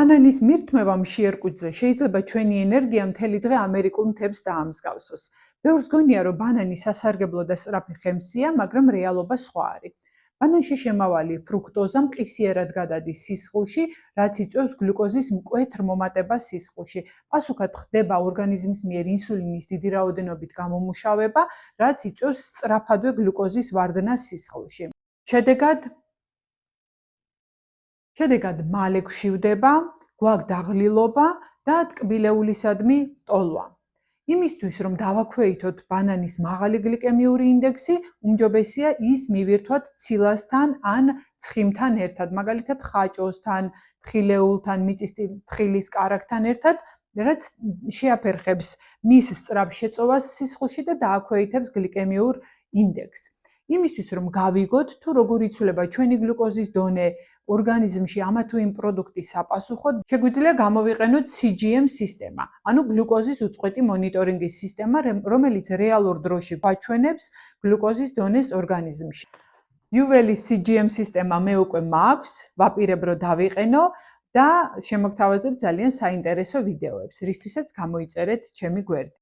ბანანის მირთმევა მშიერ-კუჭზე შეიძლება ჩვენი ენერგია მთელი დღე ამერიკულ მთებს დაამსგავსოს. ბევრს გონია, რომ ბანანი სასარგებლო და სწრაფი ხემსია, მაგრამ რეალობა სხვა არის. ბანანში შემავალი ფრუქტოზა მყისიერად გადადის სისხლში, რაც იწვევს გლუკოზის მკვეთრ მომატებას სისხლში. პასუხად ხდება ორგანიზმის მიერ ინსულინის დიდი რაოდენობით გამომუშავება, რაც იწვევს სწრაფადვე გლუკოზის ვარდნას სისხლში. შედეგად მალე გვშივდება, გვაქვს დაღლილობა და ტკბილეულისადმი ტოლვა. იმისთვის, რომ დავაქვეითოთ ბანანის მაღალი გლიკემიური ინდექსი, უმჯობესია ის მივირთვათ ცილასთან ან ცხიმთან ერთად, მაგალითად ხაჭოსთან, თხილეულთან, მიწის თხილის კარაქთან ერთად, რაც შეაფერხებს მის სწრაფ შეწოვას სისხლში და დააქვეითებს გლიკემიურ ინდექსს. იმისთვის, რომ გავიგოთ, თუ როგორ იცვლება ჩვენი გლუკოზის დონე ორგანიზმში ამა თუ იმ პროდუქტის საპასუხოდ, შეგვიძლია გამოვიყენოთ CGM სისტემა, ანუ გლუკოზის უწყვეტი მონიტორინგის სისტემა, რომელიც რეალურ დროში გვაჩვენებს გლუკოზის დონეს ორგანიზმში. Uvelis CGM სისტემა მე უკვე მაქვს, ვაპირებ რომ დავიყენო და შემოგთავაზებ ძალიან საინტერესო ვიდეოებს, რისთვისაც გამოიწერეთ ჩემი გვერდი.